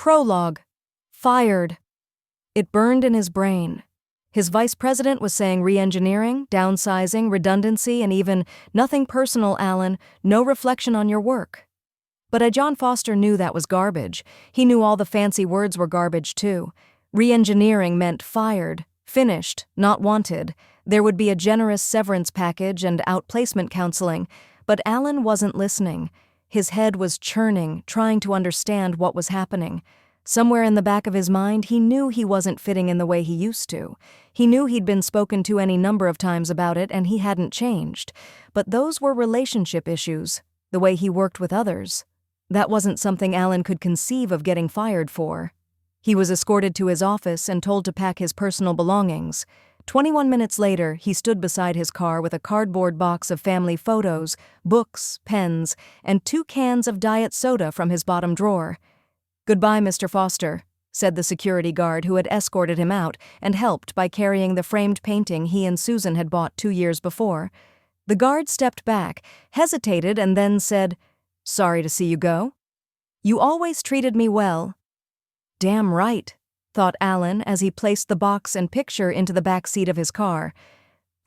Prologue. Fired. It burned in his brain. His vice president was saying re-engineering, downsizing, redundancy, and even, "Nothing personal, Alan, no reflection on your work." But John Foster knew that was garbage. He knew all the fancy words were garbage too. Re-engineering meant fired, finished, not wanted. There would be a generous severance package and outplacement counseling, but Alan wasn't listening. His head was churning, trying to understand what was happening. Somewhere in the back of his mind, he knew he wasn't fitting in the way he used to. He knew he'd been spoken to any number of times about it and he hadn't changed. But those were relationship issues, the way he worked with others. That wasn't something Alan could conceive of getting fired for. He was escorted to his office and told to pack his personal belongings. 21 minutes later, he stood beside his car with a cardboard box of family photos, books, pens, and 2 cans of diet soda from his bottom drawer. "Goodbye, Mr. Foster," said the security guard who had escorted him out and helped by carrying the framed painting he and Susan had bought 2 years before. The guard stepped back, hesitated, and then said, "Sorry to see you go. You always treated me well." "Damn right," thought Alan as he placed the box and picture into the back seat of his car.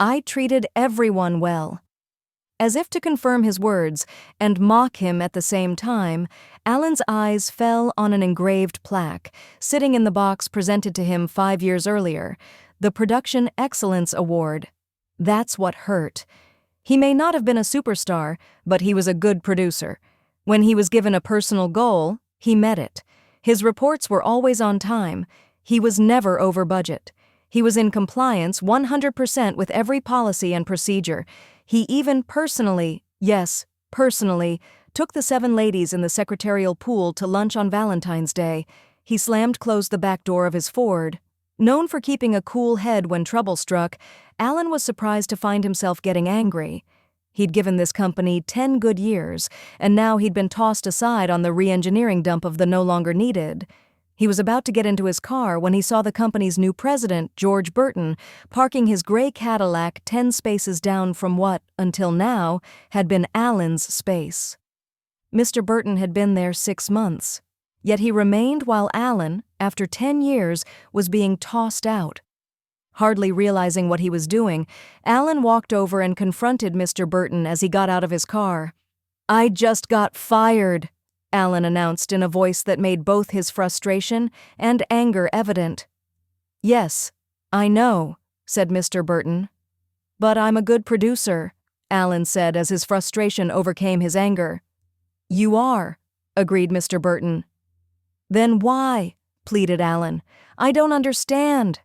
"I treated everyone well." As if to confirm his words and mock him at the same time, Alan's eyes fell on an engraved plaque, sitting in the box presented to him 5 years earlier, the Production Excellence Award. That's what hurt. He may not have been a superstar, but he was a good producer. When he was given a personal goal, he met it. His reports were always on time. He was never over budget. He was in compliance 100% with every policy and procedure. He even personally, yes, personally, took the 7 ladies in the secretarial pool to lunch on Valentine's Day. He slammed closed the back door of his Ford. Known for keeping a cool head when trouble struck, Alan was surprised to find himself getting angry. He'd given this company 10 good years, and now he'd been tossed aside on the re-engineering dump of the no longer needed. He was about to get into his car when he saw the company's new president, George Burton, parking his gray Cadillac 10 spaces down from what, until now, had been Alan's space. Mr. Burton had been there 6 months, yet he remained while Alan, after 10 years, was being tossed out. Hardly realizing what he was doing, Alan walked over and confronted Mr. Burton as he got out of his car. "I just got fired," Alan announced in a voice that made both his frustration and anger evident. "Yes, I know," said Mr. Burton. "But I'm a good producer," Alan said as his frustration overcame his anger. "You are," agreed Mr. Burton. "Then why?" pleaded Alan. "I don't understand."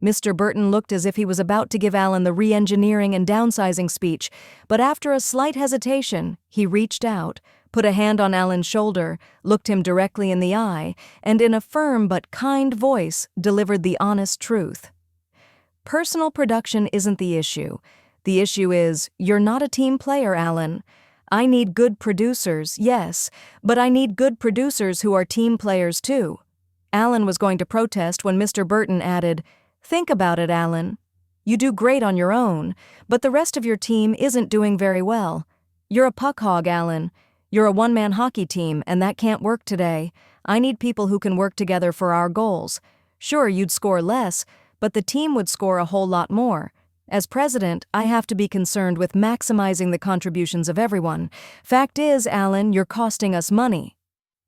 Mr. Burton looked as if he was about to give Alan the re-engineering and downsizing speech, but after a slight hesitation, he reached out, put a hand on Alan's shoulder, looked him directly in the eye, and in a firm but kind voice delivered the honest truth. "Personal production isn't the issue. The issue is, you're not a team player, Alan. I need good producers, yes, but I need good producers who are team players too." Alan was going to protest when Mr. Burton added, "Think about it, Alan. You do great on your own, but the rest of your team isn't doing very well. You're a puck hog, Alan. You're a one-man hockey team, and that can't work today. I need people who can work together for our goals. Sure, you'd score less, but the team would score a whole lot more. As president, I have to be concerned with maximizing the contributions of everyone. Fact is, Alan, you're costing us money."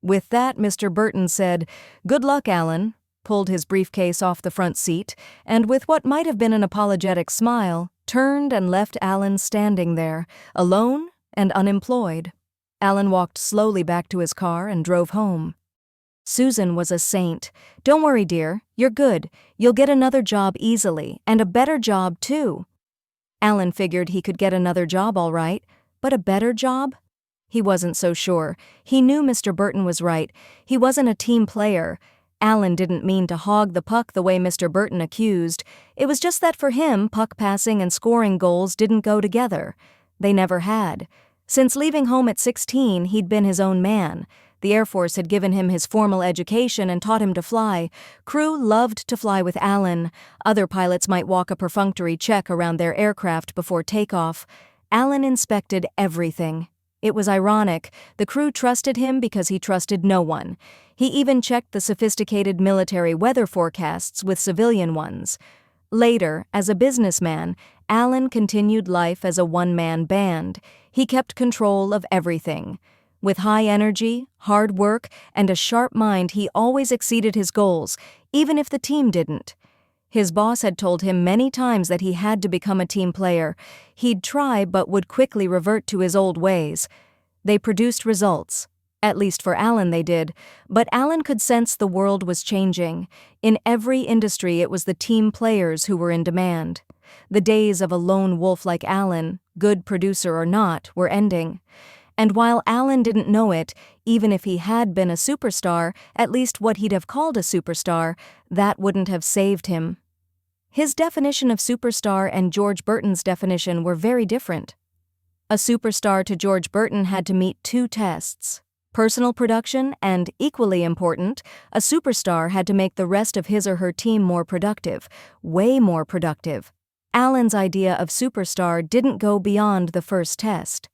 With that, Mr. Burton said, "Good luck, Alan," pulled his briefcase off the front seat, and with what might have been an apologetic smile, turned and left Alan standing there, alone and unemployed. Alan walked slowly back to his car and drove home. Susan was a saint. "Don't worry, dear. You're good. You'll get another job easily, and a better job, too." Alan figured he could get another job all right, but a better job? He wasn't so sure. He knew Mr. Burton was right. He wasn't a team player. Alan didn't mean to hog the puck the way Mr. Burton accused. It was just that for him, puck passing and scoring goals didn't go together. They never had. Since leaving home at 16, he'd been his own man. The Air Force had given him his formal education and taught him to fly. Crew loved to fly with Alan. Other pilots might walk a perfunctory check around their aircraft before takeoff. Alan inspected everything. It was ironic. The crew trusted him because he trusted no one. He even checked the sophisticated military weather forecasts with civilian ones. Later, as a businessman, Alan continued life as a one-man band. He kept control of everything. With high energy, hard work, and a sharp mind, he always exceeded his goals, even if the team didn't. His boss had told him many times that he had to become a team player. He'd try but would quickly revert to his old ways. They produced results. At least for Alan they did, but Alan could sense the world was changing. In every industry it was the team players who were in demand. The days of a lone wolf like Alan, good producer or not, were ending. And while Alan didn't know it, even if he had been a superstar, at least what he'd have called a superstar, that wouldn't have saved him. His definition of superstar and George Burton's definition were very different. A superstar to George Burton had to meet two tests: personal production, and, equally important, a superstar had to make the rest of his or her team more productive, way more productive. Alan's idea of superstar didn't go beyond the first test.